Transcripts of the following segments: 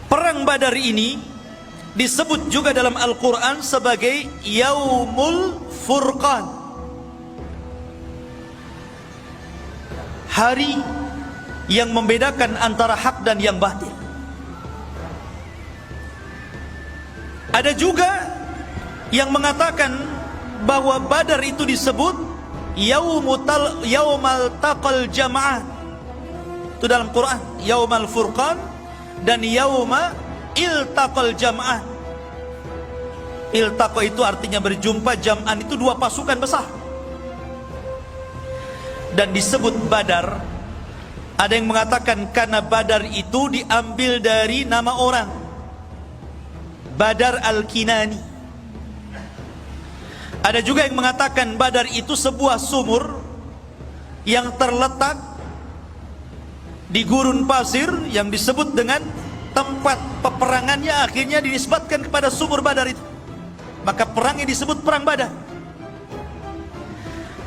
Perang Badar ini disebut juga dalam Al-Quran sebagai Yaumul Furqan, hari yang membedakan antara hak dan yang batil. Ada juga yang mengatakan bahwa Badar itu disebut Yaumal Taqal Jama'ah. Itu dalam Quran, Yaumal Furqan dan Yauma Iltaqal Jama'ah. Iltaqa itu artinya berjumpa, jam'an itu dua pasukan besar. Dan disebut Badar, ada yang mengatakan karena Badar itu diambil dari nama orang, Badar Al-Kinani. Ada juga yang mengatakan Badar itu sebuah sumur yang terletak di gurun pasir yang disebut dengan tempat peperangannya, akhirnya dinisbatkan kepada sumur Badar itu. Maka perangnya disebut Perang Badar.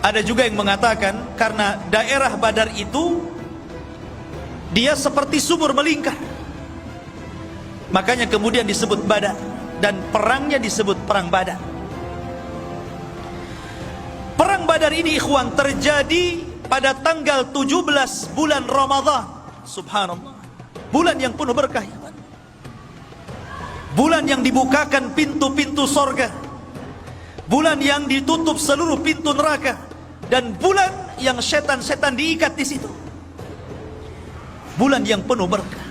Ada juga yang mengatakan karena daerah Badar itu dia seperti sumur melingkar, makanya kemudian disebut Badar, dan perangnya disebut Perang Badar. Perang Badar ini ikhwan terjadi pada tanggal 17 bulan Ramadan. Subhanallah, bulan yang penuh berkah, bulan yang dibukakan pintu-pintu sorga, bulan yang ditutup seluruh pintu neraka, dan bulan yang setan-setan diikat di situ. Bulan yang penuh berkah.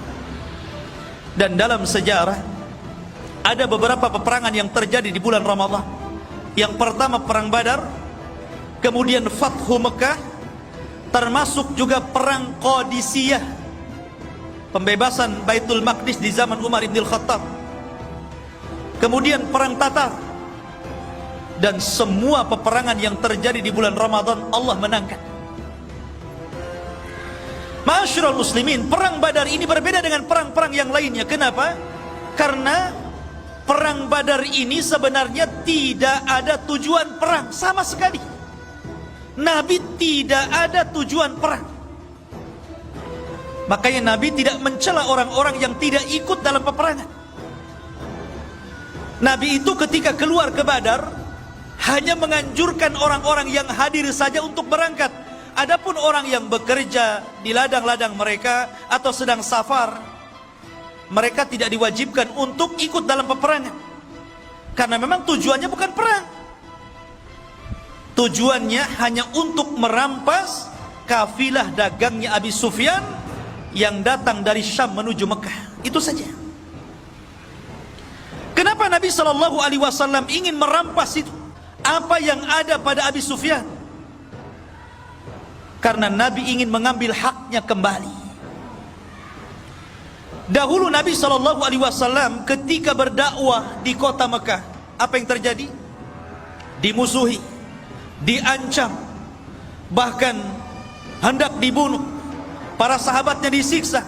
Dan dalam sejarah ada beberapa peperangan yang terjadi di bulan Ramadan. Yang pertama Perang Badar, kemudian Fathu Mekah, termasuk juga Perang Qadisiyah, pembebasan Baitul Maqdis di zaman Umar ibn Khattab, kemudian Perang Tatar, dan semua peperangan yang terjadi di bulan Ramadan Allah menangkan. Ma'asyiral muslimin, Perang Badar ini berbeda dengan perang-perang yang lainnya. Kenapa? Karena Perang Badar ini sebenarnya tidak ada tujuan perang sama sekali. Nabi tidak ada tujuan perang. Makanya Nabi tidak mencela orang-orang yang tidak ikut dalam peperangan. Nabi itu ketika keluar ke Badar hanya menganjurkan orang-orang yang hadir saja untuk berangkat. Adapun orang yang bekerja di ladang-ladang mereka atau sedang safar, mereka tidak diwajibkan untuk ikut dalam peperangan, karena memang tujuannya bukan perang. Tujuannya hanya untuk merampas kafilah dagangnya Abi Sufyan yang datang dari Syam menuju Mekah. Itu saja. Kenapa Nabi SAW ingin merampas itu? Apa yang ada pada Abi Sufyan? Karena Nabi ingin mengambil haknya kembali. Dahulu Nabi SAW ketika berdakwah di kota Mekah, apa yang terjadi? Dimusuhi, diancam, bahkan hendak dibunuh. Para sahabatnya disiksa,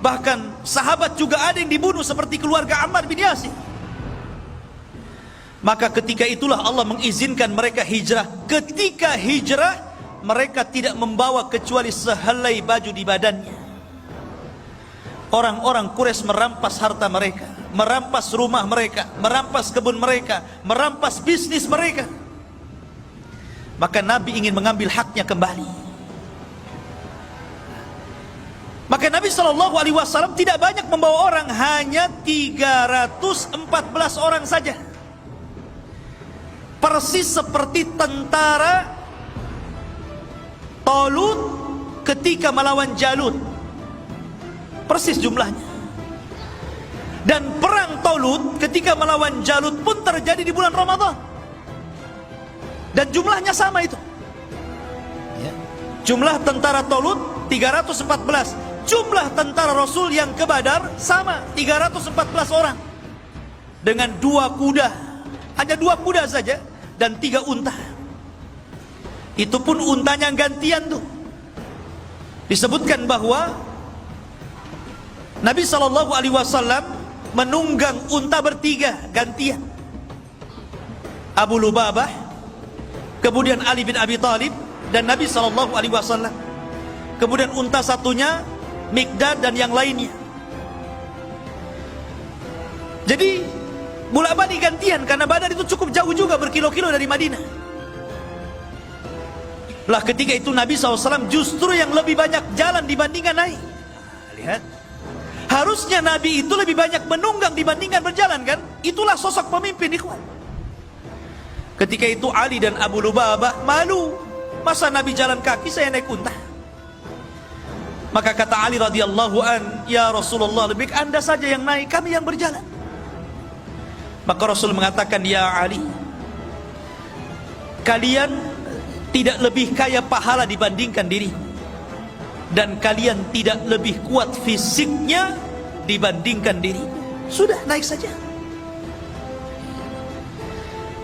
bahkan sahabat juga ada yang dibunuh seperti keluarga Ammar bin Yasir. Maka ketika itulah Allah mengizinkan mereka hijrah. Ketika hijrah, mereka tidak membawa kecuali sehelai baju di badannya. Orang-orang Quraisy merampas harta mereka, merampas rumah mereka, merampas kebun mereka, merampas bisnis mereka. Maka Nabi ingin mengambil haknya kembali. Maka Nabi SAW tidak banyak membawa orang, hanya 314 orang saja. Persis seperti tentara Talut ketika melawan Jalut, persis jumlahnya. Dan perang Talut ketika melawan Jalut pun terjadi di bulan Ramadan, dan jumlahnya sama itu ya. Jumlah tentara Talut 314, jumlah tentara Rasul yang ke Badar sama 314 orang, dengan 2 kuda, hanya 2 kuda saja, dan 3 unta. Itu pun untanya gantian tuh. Disebutkan bahwa Nabi SAW menunggang unta bertiga gantian. Abu Lubabah, kemudian Ali bin Abi Thalib, dan Nabi SAW. Kemudian unta satunya Mikdad dan yang lainnya. Jadi bolak-balik gantian, karena Badar itu cukup jauh juga, berkilo-kilo dari Madinah. Lah ketika itu Nabi SAW justru yang lebih banyak jalan dibandingkan naik. Lihat, harusnya Nabi itu lebih banyak menunggang dibandingkan berjalan, kan? Itulah sosok pemimpin, ikhwan. Ketika itu Ali dan Abu Lubabah malu, masa Nabi jalan kaki, saya naik unta. Maka kata Ali radhiyallahu an, ya Rasulullah, lebih Anda saja yang naik, kami yang berjalan. Maka Rasul mengatakan, ya Ali, kalian tidak lebih kaya pahala dibandingkan diri, dan kalian tidak lebih kuat fisiknya dibandingkan diri. Sudah, naik saja.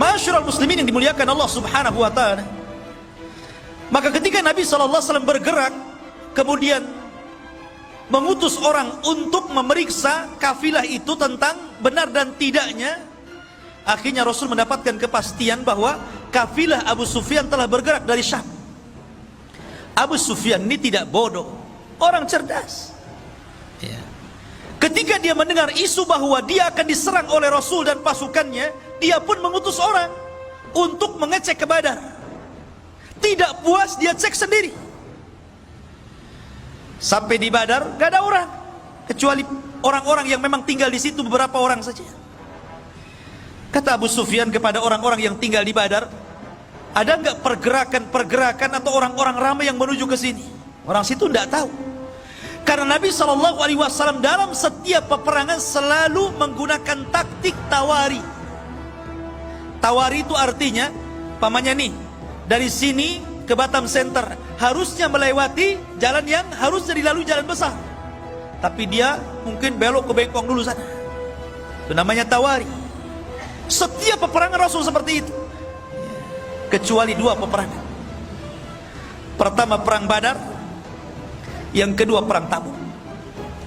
Ma'asyiral muslimin yang dimuliakan Allah Subhanahu wa ta'ala. Maka ketika Nabi SAW bergerak, kemudian mengutus orang untuk memeriksa kafilah itu tentang benar dan tidaknya, akhirnya Rasul mendapatkan kepastian bahwa kafilah Abu Sufyan telah bergerak dari Syam. Abu Sufyan ini tidak bodoh, orang cerdas. Ketika dia mendengar isu bahwa dia akan diserang oleh Rasul dan pasukannya, dia pun mengutus orang untuk mengecek ke Badar. Tidak puas, dia cek sendiri. Sampai di Badar gak ada orang, kecuali orang-orang yang memang tinggal di situ, beberapa orang saja. Kata Abu Sufyan kepada orang-orang yang tinggal di Badar, ada nggak pergerakan atau orang-orang ramai yang menuju ke sini? Orang situ tidak tahu. Karena Nabi SAW dalam setiap peperangan selalu menggunakan taktik tawari. Tawari itu artinya, pamannya nih, dari sini ke Batam Center harusnya melewati jalan yang harusnya dilalui jalan besar, tapi dia mungkin belok ke Bengkong dulu sana. Itu namanya tawari. Setiap peperangan Rasul seperti itu, kecuali dua peperangan. Pertama perang Badar, yang kedua perang Tabuk.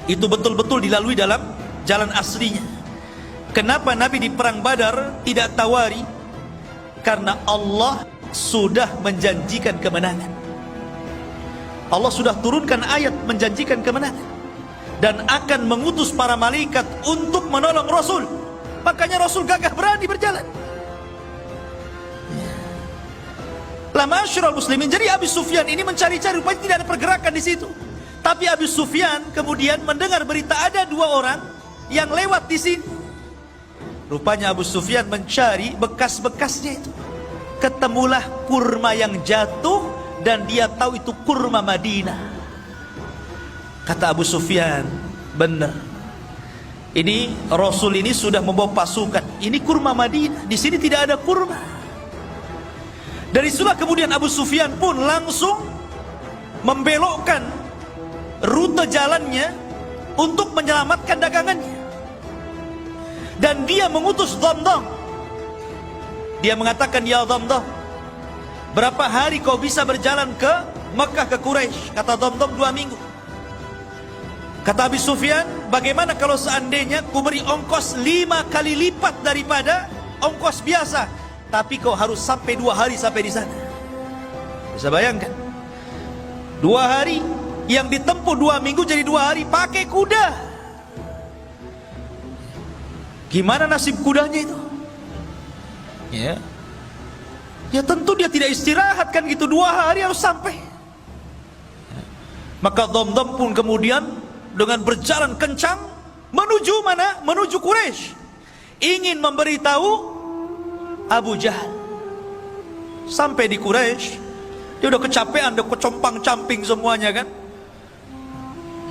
Itu betul-betul dilalui dalam jalan aslinya. Kenapa Nabi di perang Badar tidak tawari? Karena Allah sudah menjanjikan kemenangan. Allah sudah turunkan ayat menjanjikan kemenangan dan akan mengutus para malaikat untuk menolong Rasul. Makanya Rasul gagah berani berjalan. Lah ma'asyiral muslimin, jadi Abu Sufyan ini mencari-cari, rupanya tidak ada pergerakan di situ. Tapi Abu Sufyan kemudian mendengar berita ada dua orang yang lewat di sini. Rupanya Abu Sufyan mencari bekas-bekasnya itu. Ketemulah kurma yang jatuh dan dia tahu itu kurma Madinah. Kata Abu Sufyan, benar. Ini Rasul ini sudah membawa pasukan. Ini kurma Madinah, di sini tidak ada kurma. Dari situlah kemudian Abu Sufyan pun langsung membelokkan rute jalannya untuk menyelamatkan dagangannya. Dan dia mengutus Dhamdham. Dia mengatakan, ya Dhamdham, berapa hari kau bisa berjalan ke Mekah, ke Quraisy? Kata Dhamdham, 2 minggu. Kata Abu Sufyan, bagaimana kalau seandainya ku beri ongkos 5 kali lipat daripada ongkos biasa, tapi kau harus sampai 2 hari sampai di sana. Bisa bayangkan, 2 hari yang ditempuh 2 minggu jadi 2 hari pakai kuda. Gimana nasib kudanya itu? Ya tentu dia tidak istirahat kan gitu, 2 hari harus sampai. Maka Dhamdham pun kemudian dengan berjalan kencang menuju mana? Menuju Quraisy, ingin memberitahu Abu Jahal. Sampai di Quraisy, dia udah kecapean, udah kecompang-camping semuanya kan.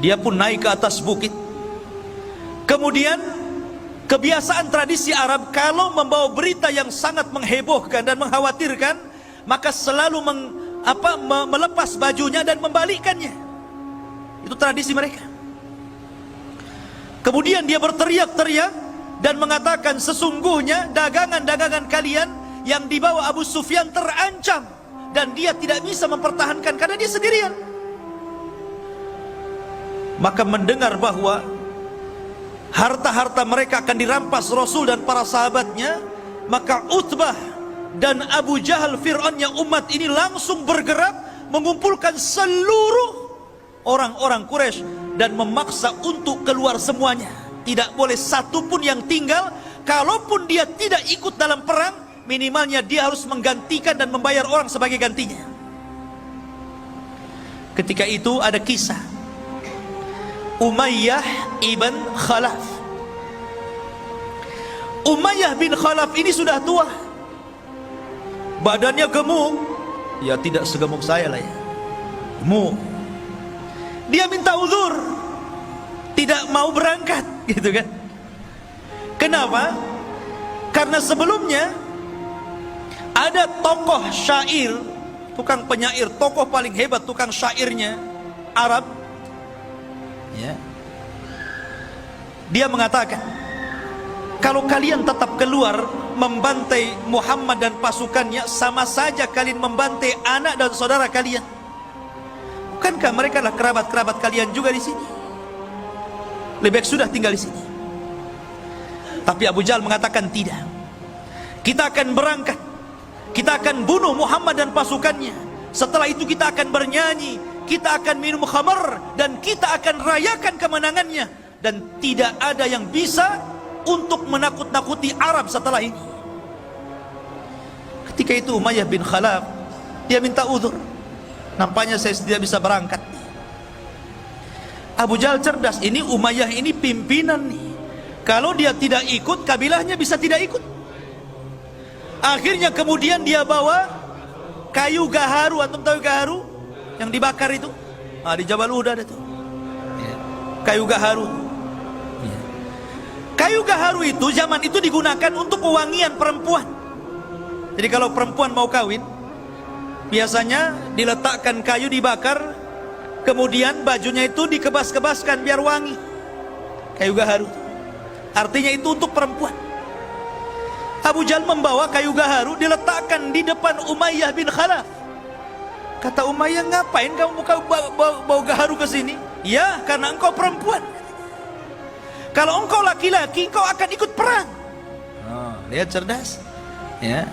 Dia pun naik ke atas bukit. Kemudian kebiasaan tradisi Arab, kalau membawa berita yang sangat menghebohkan dan mengkhawatirkan, maka selalu melepas bajunya dan membalikkannya. Itu tradisi mereka. Kemudian dia berteriak-teriak dan mengatakan, sesungguhnya dagangan-dagangan kalian yang dibawa Abu Sufyan terancam dan dia tidak bisa mempertahankan karena dia sendirian. Maka mendengar bahwa harta-harta mereka akan dirampas Rasul dan para sahabatnya, maka Utbah dan Abu Jahal, Fir'aunnya umat ini, langsung bergerak mengumpulkan seluruh orang-orang Quraisy dan memaksa untuk keluar semuanya. Tidak boleh satu pun yang tinggal. Kalaupun dia tidak ikut dalam perang, minimalnya dia harus menggantikan dan membayar orang sebagai gantinya. Ketika itu ada kisah Umayyah ibn Khalaf. Umayyah bin Khalaf ini sudah tua, badannya gemuk. Ya tidak segemuk saya lah ya, gemuk. Dia minta uzur, tidak mau berangkat gitu kan. Kenapa? Karena sebelumnya ada tokoh syair, tukang penyair, tokoh paling hebat, tukang syairnya Arab ya. Dia mengatakan, kalau kalian tetap keluar membantai Muhammad dan pasukannya, sama saja kalian membantai anak dan saudara kalian. Bukankah mereka adalah kerabat-kerabat kalian juga di sini? Lebih baik sudah tinggal di sini. Tapi Abu Jahal mengatakan tidak. Kita akan berangkat, kita akan bunuh Muhammad dan pasukannya. Setelah itu kita akan bernyanyi, kita akan minum khamar, dan kita akan rayakan kemenangannya. Dan tidak ada yang bisa untuk menakut-nakuti Arab setelah ini. Ketika itu Umayyah bin Khalaf, dia minta uzur. Nampaknya saya tidak bisa berangkat. Abu Jahal cerdas, ini Umayyah ini pimpinan nih. Kalau dia tidak ikut, kabilahnya bisa tidak ikut. Akhirnya kemudian dia bawa kayu gaharu. Antum tahu gaharu? Yang dibakar itu? Di Jabal Uhud ada tuh. Kayu gaharu. Kayu gaharu itu zaman itu digunakan untuk pewangian perempuan. Jadi kalau perempuan mau kawin, biasanya diletakkan kayu dibakar, kemudian bajunya itu dikebas-kebaskan biar wangi. Kayu gaharu. Artinya itu untuk perempuan. Abu Jahal membawa kayu gaharu, diletakkan di depan Umayyah bin Khalaf. Kata Umayyah, ngapain kamu bawa gaharu ke sini? Ya, karena engkau perempuan. Kalau engkau laki-laki, engkau akan ikut perang. Lihat cerdas. Ya.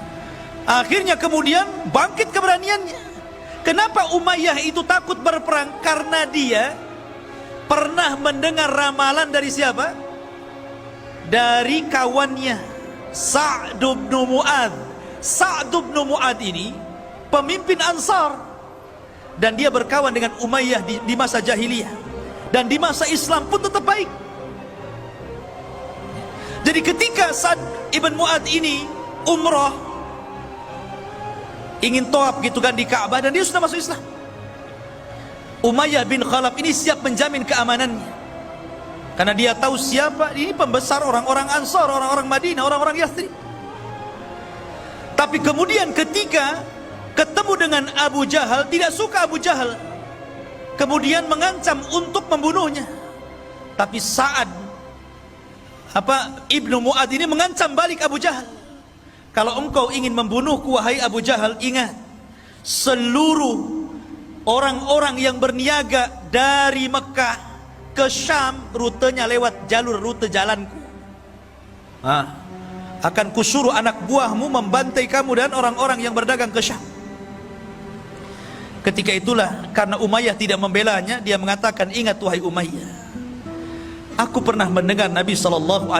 Akhirnya kemudian bangkit keberaniannya. Kenapa Umayyah itu takut berperang? Karena dia pernah mendengar ramalan dari siapa? Dari kawannya Sa'd bin Mu'adz. Sa'd bin Mu'adz ini pemimpin Ansar, dan dia berkawan dengan Umayyah di masa jahiliyah, dan di masa Islam pun tetap baik. Jadi ketika Sa'd ibn Mu'adz ini umrah, ingin tawaf gitu kan di Ka'bah, dan dia sudah masuk Islam, Umayyah bin Khalaf ini siap menjamin keamanannya. Karena dia tahu siapa ini pembesar orang-orang Ansar, orang-orang Madinah, orang-orang Yathrib. Tapi kemudian ketika ketemu dengan Abu Jahal, tidak suka Abu Jahal, kemudian mengancam untuk membunuhnya. Tapi Sa'ad Ibnu Mu'adz ini mengancam balik Abu Jahal. Kalau engkau ingin membunuhku wahai Abu Jahal, ingat, seluruh orang-orang yang berniaga dari Mekah ke Syam, rutenya lewat jalur rute jalanku. Akan kusuruh anak buahmu membantai kamu dan orang-orang yang berdagang ke Syam. Ketika itulah, karena Umayyah tidak membelanya, dia mengatakan, ingat wahai Umayyah, aku pernah mendengar Nabi SAW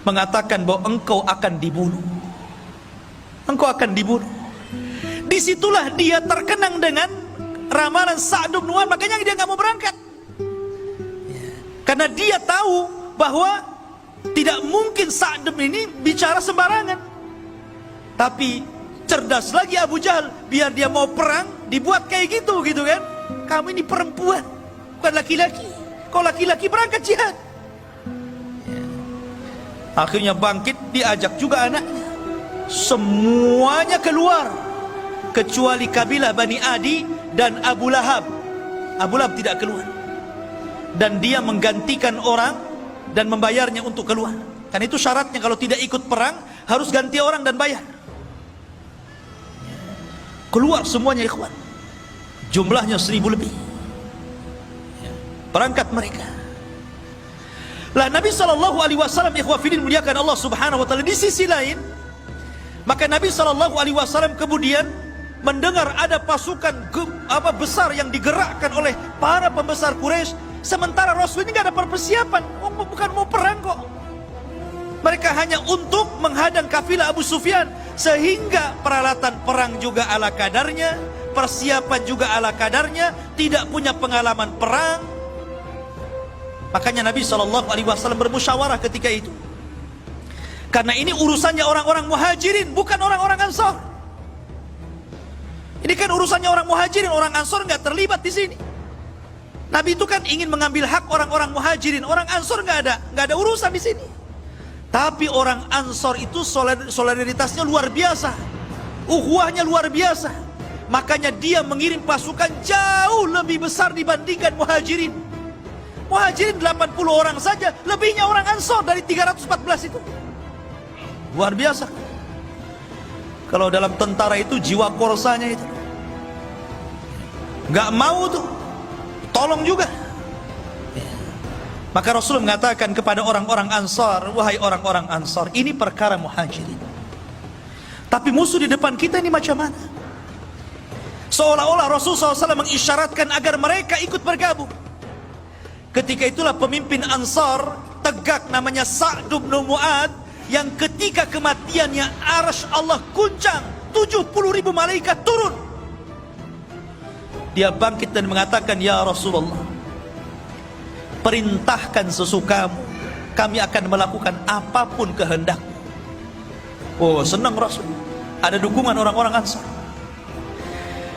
mengatakan bahwa engkau akan dibunuh. Engkau akan dibunuh. Disitulah dia terkenang dengan ramalan Sa'd bin Mu'adz, makanya dia nggak mau berangkat. Karena dia tahu bahwa tidak mungkin Sa'd ini bicara sembarangan. Tapi cerdas lagi Abu Jahal, biar dia mau perang dibuat kayak gitu kan. Kamu ini perempuan, bukan laki-laki. Kau laki-laki berangkat jihad. Akhirnya bangkit, diajak juga anaknya. Semuanya keluar kecuali kabilah Bani Adi dan Abu Lahab. Abu Lahab tidak keluar, dan dia menggantikan orang dan membayarnya untuk keluar. Kan itu syaratnya, kalau tidak ikut perang harus ganti orang dan bayar. Keluar semuanya ikhwan, jumlahnya 1000 lebih. Berangkat mereka. Lah Nabi SAW ikhwafidin muliakan Allah subhanahu wa ta'ala, di sisi lain, maka Nabi SAW kemudian mendengar ada pasukan besar yang digerakkan oleh para pembesar Quraisy Sementara Rasul ini gak ada persiapan, bukan mau perang kok. Mereka hanya untuk menghadang kafilah Abu Sufyan, sehingga peralatan perang juga ala kadarnya, persiapan juga ala kadarnya, tidak punya pengalaman perang. Makanya Nabi SAW bermusyawarah ketika itu, karena ini urusannya orang-orang muhajirin, bukan orang-orang ansor. Ini kan urusannya orang muhajirin, orang ansor nggak terlibat di sini. Nabi itu kan ingin mengambil hak orang-orang muhajirin, orang ansor nggak ada urusan di sini. Tapi orang ansor itu solidaritasnya luar biasa, ukhuwahnya luar biasa. Makanya dia mengirim pasukan jauh lebih besar dibandingkan muhajirin. Muhajirin 80 orang saja, lebihnya orang ansor dari 314 itu. Luar biasa. Kalau dalam tentara itu jiwa korsanya itu nggak mau tuh, tolong juga. Maka Rasul mengatakan kepada orang-orang Ansar, wahai orang-orang Ansar, ini perkara muhajirin. Tapi musuh di depan kita ini macam mana? Seolah-olah Rasul SAW mengisyaratkan agar mereka ikut bergabung. Ketika itulah pemimpin Ansar tegak, namanya Sa'd bin Mu'ad, yang ketika kematiannya arsy Allah guncang, 70.000 malaikat turun. Dia bangkit dan mengatakan, ya Rasulullah, perintahkan sesukamu, kami akan melakukan apapun kehendakmu. Oh, senang Rasul, ada dukungan orang-orang Ansar.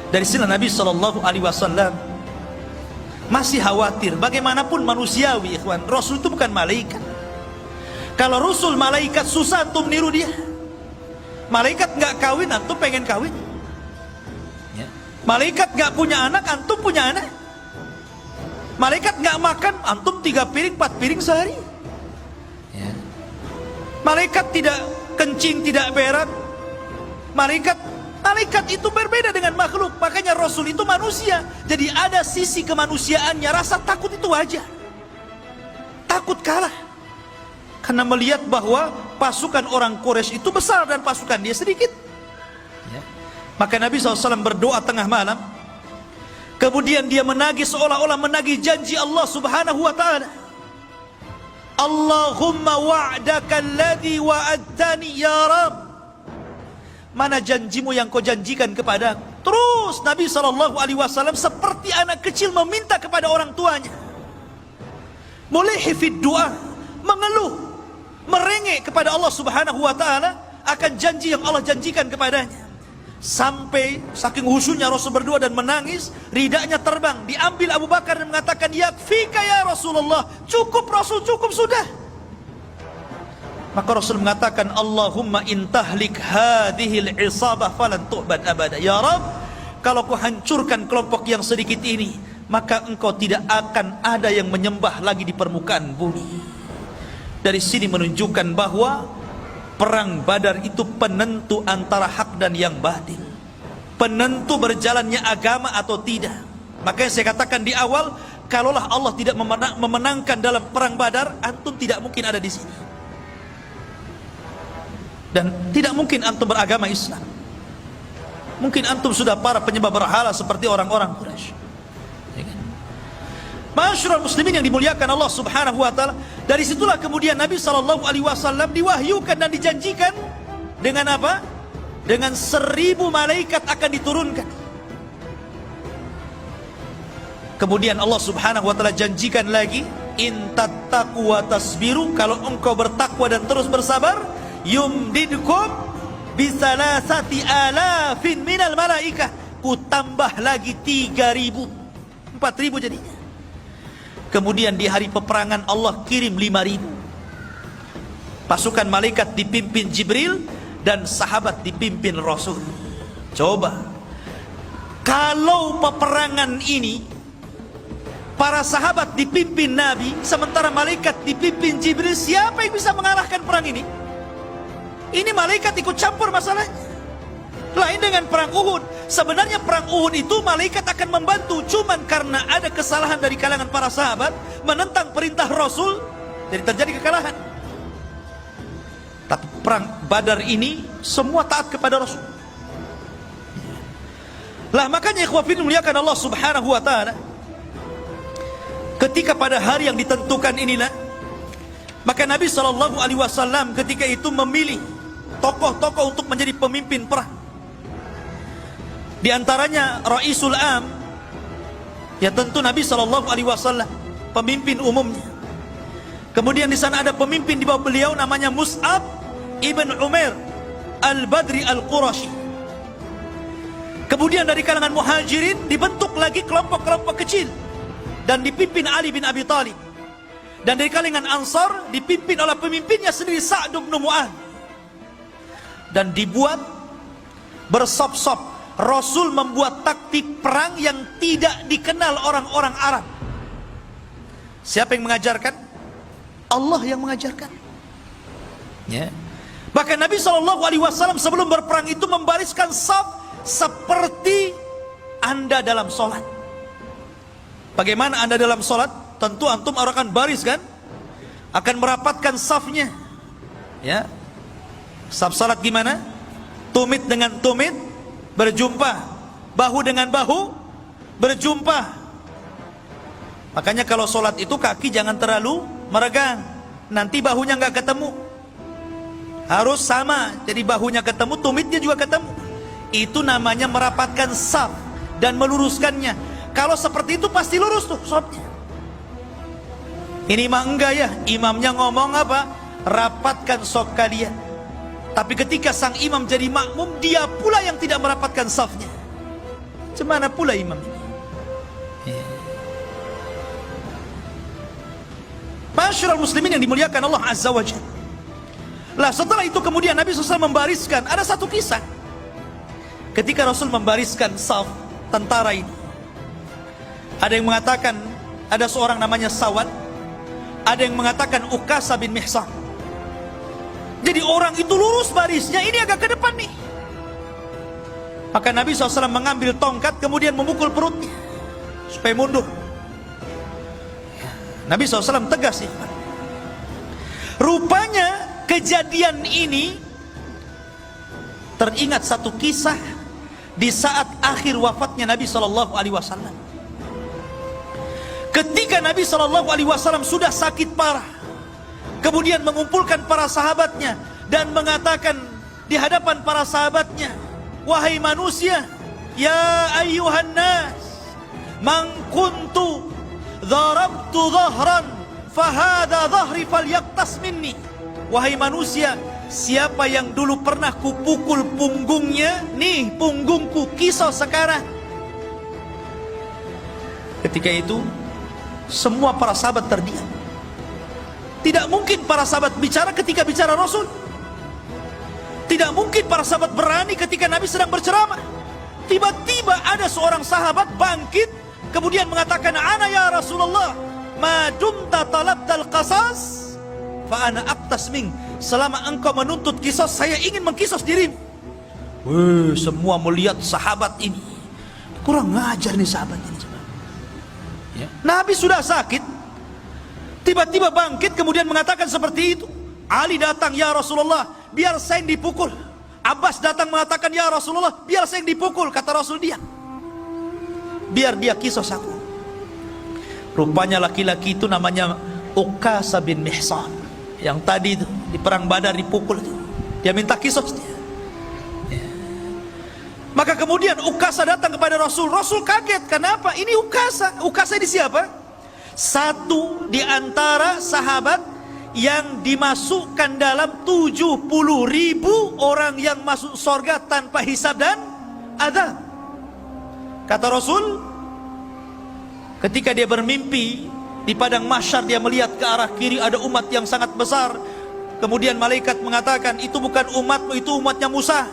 Dari sini Nabi SAW masih khawatir. Bagaimanapun manusiawi, ikhwan, Rasul itu bukan malaikat. Kalau Rasul malaikat, susah antum niru dia. Malaikat nggak kawin, antum pengen kawin. Malaikat nggak punya anak, antum punya anak. Malaikat nggak makan, antum 3 piring 4 piring sehari. Malaikat tidak kencing, tidak berak. Malaikat itu berbeda dengan makhluk. Makanya Rasul itu manusia, jadi ada sisi kemanusiaannya. Rasa takut itu wajar. Takut kalah, karena melihat bahwa pasukan orang Quraisy itu besar dan pasukan dia sedikit. Maka Nabi SAW berdoa tengah malam. Kemudian dia menagih, seolah-olah menagih janji Allah Subhanahu wa ta'ala. Allahumma wa'daka alladhi wa'adtani ya Rabb. Mana janjimu yang kau janjikan kepadaku? Terus Nabi SAW seperti anak kecil meminta kepada orang tuanya. Mulihi fid du'a, mengeluh, merengek kepada Allah Subhanahu wa ta'ala akan janji yang Allah janjikan kepadanya. Sampai saking khusyuknya Rasul berdua dan menangis, ridanya terbang, diambil Abu Bakar dan mengatakan, yakfika ya Rasulullah, cukup Rasul, cukup sudah. Maka Rasul mengatakan, Allahumma intahlik hadhil isabah falan tu'bad abada. Ya Rabb, kalau kau hancurkan kelompok yang sedikit ini, maka engkau tidak akan ada yang menyembah lagi di permukaan bumi. Dari sini menunjukkan bahwa Perang Badar itu penentu antara hak dan yang batil, penentu berjalannya agama atau tidak. Makanya saya katakan di awal, kalaulah Allah tidak memenangkan dalam Perang Badar, antum tidak mungkin ada di sini. Dan tidak mungkin antum beragama Islam. Mungkin antum sudah para penyembah berhala seperti orang-orang Quraisy. Masyarul muslimin yang dimuliakan Allah Subhanahu wa ta'ala. Dari situlah kemudian Nabi SAW diwahyukan dan dijanjikan dengan apa? Dengan 1000 malaikat akan diturunkan. Kemudian Allah Subhanahu wa ta'ala janjikan lagi, in tattaqu wa tasbiru, kalau engkau bertakwa dan terus bersabar, yumdidkum bisalasati alafin minal malaikah, ku tambah lagi 3000, 4000 jadinya. Kemudian di hari peperangan Allah kirim 5000 pasukan malaikat dipimpin Jibril dan sahabat dipimpin Rasul. Coba kalau peperangan ini para sahabat dipimpin Nabi, sementara malaikat dipimpin Jibril, siapa yang bisa mengalahkan perang ini? Ini malaikat ikut campur masalahnya. Lain dengan perang Uhud. Sebenarnya perang Uhud itu malaikat akan membantu, cuman karena ada kesalahan dari kalangan para sahabat menentang perintah Rasul, jadi terjadi kekalahan. Tapi perang Badar ini semua taat kepada Rasul. Lah makanya ikhwafir muliakan Allah Subhanahu wa ta'ala, Ketika pada hari yang ditentukan inilah, maka Nabi SAW ketika itu memilih tokoh-tokoh untuk menjadi pemimpin perang. Di antaranya Raisul Am, ya tentu Nabi SAW, pemimpin umumnya. Kemudian di sana ada pemimpin di bawah beliau namanya Mus'ab ibn Umair Al-Badri Al-Qurashi. Kemudian dari kalangan muhajirin dibentuk lagi kelompok-kelompok kecil dan dipimpin Ali bin Abi Thalib. Dan dari kalangan Ansar dipimpin oleh pemimpinnya sendiri Sa'd bin Mu'adz. Dan dibuat bersop-sop. Rasul membuat taktik perang yang tidak dikenal orang-orang Arab. Siapa yang mengajarkan? Allah yang mengajarkan. Ya. Bahkan Nabi SAW sebelum berperang itu membariskan saf seperti Anda dalam sholat. Bagaimana Anda dalam sholat? Tentu antum akan baris kan? Akan merapatkan safnya. Ya. Saf salat gimana? Tumit dengan tumit berjumpa, bahu dengan bahu berjumpa. Makanya kalau sholat itu kaki jangan terlalu meregang, nanti bahunya nggak ketemu. Harus sama, jadi bahunya ketemu, tumitnya juga ketemu. Itu namanya merapatkan saf dan meluruskannya. Kalau seperti itu pasti lurus tuh sholatnya. Ini mah enggak ya, imamnya ngomong apa? Rapatkan saf kalian. Tapi ketika sang imam jadi makmum, dia pula yang tidak merapatkan safnya. Cemana pula imam ini? Masyarul muslimin yang dimuliakan Allah Azza wa Jalla. Lah setelah itu kemudian Nabi SAW membariskan. Ada satu kisah ketika Rasul membariskan saf tentara ini. Ada yang mengatakan ada seorang namanya Sawad, ada yang mengatakan Ukasa bin Mihsan. Jadi orang itu lurus barisnya, ini agak ke depan nih. Maka Nabi SAW mengambil tongkat kemudian memukul perutnya supaya mundur. Nabi SAW tegas ya. Rupanya kejadian ini teringat satu kisah di saat akhir wafatnya Nabi SAW. Ketika Nabi SAW sudah sakit parah, kemudian mengumpulkan para sahabatnya dan mengatakan di hadapan para sahabatnya, wahai manusia, ya ayyuhan nas, man kuntu darabtu dhahran fahada dhahri falyaqtas minni. Wahai manusia, siapa yang dulu pernah kupukul punggungnya, nih punggungku kisah sekarang. Ketika itu semua para sahabat terdiam. Tidak mungkin para sahabat bicara ketika bicara Rasul. Tidak mungkin para sahabat berani ketika Nabi sedang berceramah. Tiba-tiba ada seorang sahabat bangkit kemudian mengatakan, ana ya Rasulullah, ma dumta talabtal qasas fa ana aqtas mink. Selama engkau menuntut kisos, saya ingin mengkisos dirimu. Semua melihat sahabat ini. Kurang ngajar nih sahabat ini. Ya. Nabi sudah sakit, tiba-tiba bangkit kemudian mengatakan seperti itu. Ali datang, ya Rasulullah, biar saya yang dipukul. Abbas datang mengatakan, ya Rasulullah, biar saya yang dipukul. Kata Rasul, dia biar dia kisos aku. Rupanya laki-laki itu namanya Ukasa bin Mihsan, yang tadi itu di perang Badar dipukul itu. Dia minta kisos dia. Ya. Maka kemudian Ukasa datang kepada Rasul. Rasul kaget, kenapa? Ini Ukasa. Ukasa ini siapa? Satu di antara sahabat yang dimasukkan dalam 70.000 orang yang masuk surga tanpa hisab dan azab. Kata Rasul, ketika dia bermimpi di padang mahsyar, dia melihat ke arah kiri ada umat yang sangat besar. Kemudian malaikat mengatakan, itu bukan umatmu, itu umatnya Musa.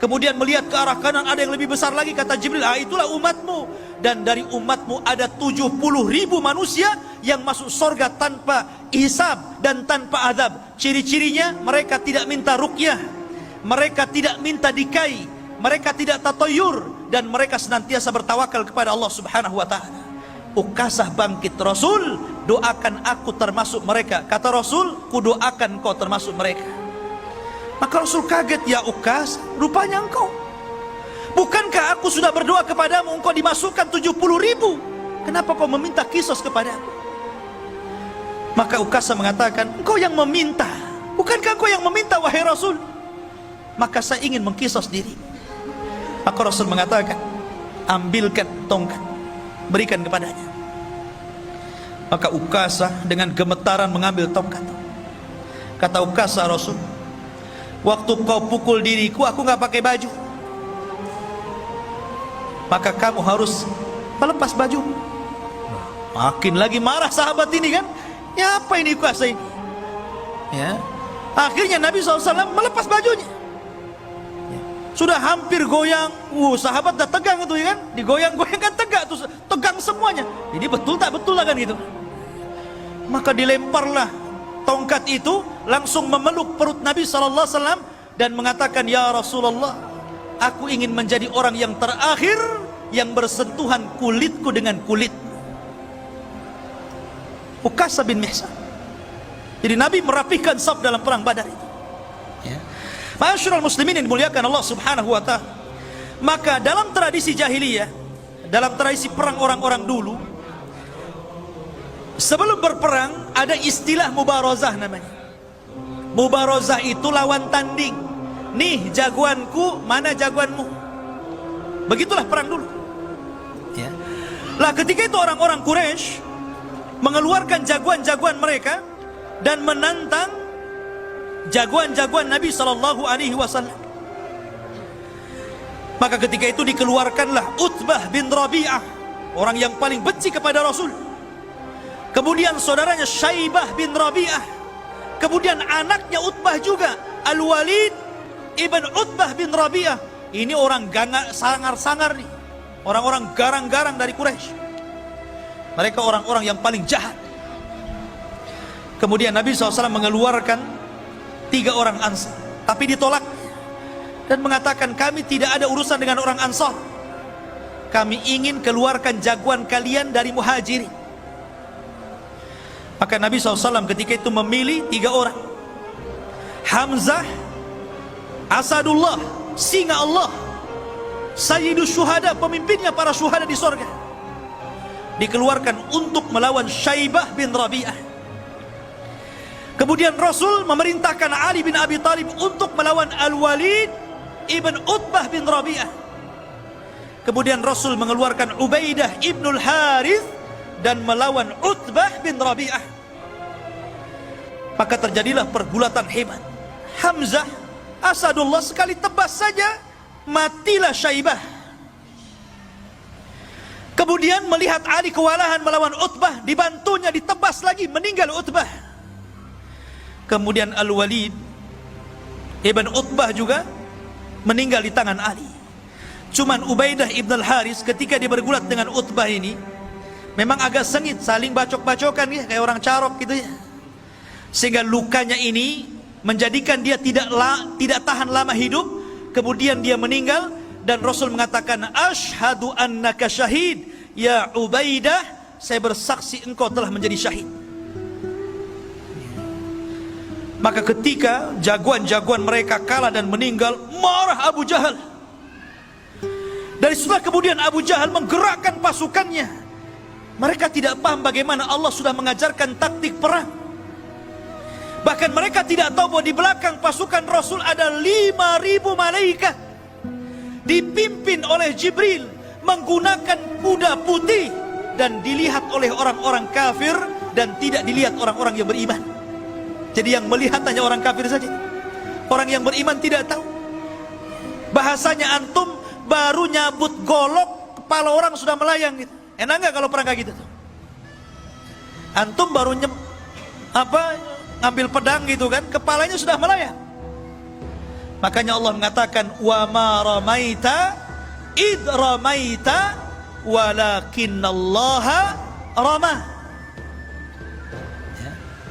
Kemudian melihat ke arah kanan ada yang lebih besar lagi, kata Jibril, itulah umatmu. Dan dari umatmu ada 70.000 manusia yang masuk surga tanpa hisab dan tanpa azab. Ciri-cirinya, mereka tidak minta ruqyah, mereka tidak minta dikai, mereka tidak tatayur, dan mereka senantiasa bertawakal kepada Allah Subhanahu wa ta'ala. Ukasah bangkit, Rasul, doakan aku termasuk mereka. Kata Rasul, ku doakan kau termasuk mereka. Maka Rasul kaget, ya Ukas, rupanya engkau. Bukankah aku sudah berdoa kepadamu, engkau dimasukkan 70.000? Kenapa kau meminta kisos kepadaku? Maka Ukasha mengatakan, engkau yang meminta. Bukankah engkau yang meminta, wahai Rasul? Maka saya ingin mengkisos diri. Maka Rasul mengatakan, ambilkan tongkat, berikan kepadanya. Maka Ukasha dengan gemetaran mengambil tongkat. Kata Ukasha, Rasul, waktu kau pukul diriku, aku gak pakai baju. Maka kamu harus melepas baju. Makin lagi marah sahabat ini kan. Ya apa ini Ukasha ini? Ya. Akhirnya Nabi SAW melepas bajunya. Ya. Sudah hampir goyang. Sahabat dah tegang itu ya kan. Digoyang-goyang kan tegak tuh, tegang semuanya. Ini betul tak betul lah kan gitu. Maka dilemparlah tongkat itu, langsung memeluk perut Nabi SAW dan mengatakan, ya Rasulullah, aku ingin menjadi orang yang terakhir yang bersentuhan kulitku dengan kulit Ukasha bin Mihsan. Jadi Nabi merapihkan saf dalam perang Badar itu. Ya. Ma'asyiral muslimin yang dimuliakan Allah Subhanahu wa taala. Maka dalam tradisi jahiliyah, dalam tradisi perang orang-orang dulu, sebelum berperang ada istilah mubarazah namanya. Mubarazah itu lawan tanding. Nih jagoanku, mana jagoanmu. Begitulah perang dulu. Ya. Lah ketika itu orang-orang Quraisy mengeluarkan jagoan-jagoan mereka dan menantang jagoan-jagoan Nabi SAW. Maka ketika itu dikeluarkanlah Utbah bin Rabi'ah, orang yang paling benci kepada Rasul. Kemudian saudaranya Syaibah bin Rabi'ah. Kemudian anaknya Utbah juga, Al-Walid ibn Utbah bin Rabi'ah. Ini orang sangar-sangar nih, orang-orang garang-garang dari Quraisy. Mereka orang-orang yang paling jahat. Kemudian Nabi SAW mengeluarkan 3 orang Ansar, tapi ditolak dan mengatakan, kami tidak ada urusan dengan orang Ansar. Kami ingin keluarkan jagoan kalian dari Muhajirin. Maka Nabi SAW ketika itu memilih 3 orang. Hamzah, Asadullah, singa Allah, Sayyidus Syuhada, pemimpinnya para syuhada di sorga, dikeluarkan untuk melawan Syaibah bin Rabi'ah. Kemudian Rasul memerintahkan Ali bin Abi Thalib untuk melawan Al-Walid ibn Utbah bin Rabi'ah. Kemudian Rasul mengeluarkan Ubaidah ibnul Harith dan melawan Utbah bin Rabi'ah. Maka terjadilah pergulatan hebat. Hamzah, Asadullah, sekali tebas saja matilah Syaibah. Kemudian melihat Ali kewalahan melawan Utbah, dibantunya ditebas lagi, meninggal Utbah. Kemudian Al-Walid ibn Utbah juga meninggal di tangan Ali. Cuman Ubaidah ibn al-Haris ketika dia bergulat dengan Utbah ini memang agak sengit, saling bacok-bacokan ya, kayak orang carok gitu ya. Sehingga lukanya ini menjadikan dia tidak tahan lama hidup. Kemudian dia meninggal. Dan Rasul mengatakan, asyhadu annaka syahid ya Ubaidah, saya bersaksi engkau telah menjadi syahid. Maka ketika jagoan-jagoan mereka kalah dan meninggal, marah Abu Jahal. Dari setelah kemudian Abu Jahal menggerakkan pasukannya. Mereka tidak paham bagaimana Allah sudah mengajarkan taktik perang. Bahkan mereka tidak tahu bahwa di belakang pasukan Rasul ada 5.000 malaikat, dipimpin oleh Jibril, menggunakan kuda putih, dan dilihat oleh orang-orang kafir dan tidak dilihat orang-orang yang beriman. Jadi yang melihat hanya orang kafir saja. Orang yang beriman tidak tahu. Bahasanya antum baru nyabut golok, kepala orang sudah melayang gitu. Enak nggak kalau perang kayak gitu tuh? Antum baru ngambil pedang gitu kan, kepalanya sudah melayang. Makanya Allah mengatakan, wa ma ramaita id ramaita walakinnallaha ramah.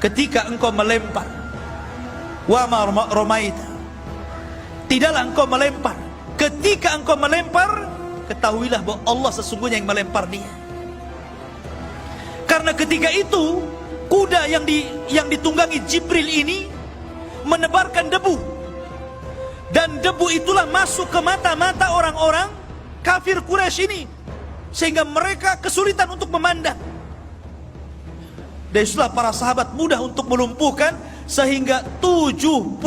Ketika engkau melempar, wa ma ramaita, tidaklah engkau melempar. Ketika engkau melempar, ketahuilah bahwa Allah sesungguhnya yang melempar dia. Karena ketika itu kuda yang ditunggangi Jibril ini menebarkan debu. Dan debu itulah masuk ke mata-mata orang-orang kafir Quraisy ini. sehingga mereka kesulitan untuk memandang. Dan itulah para sahabat mudah untuk melumpuhkan, sehingga 70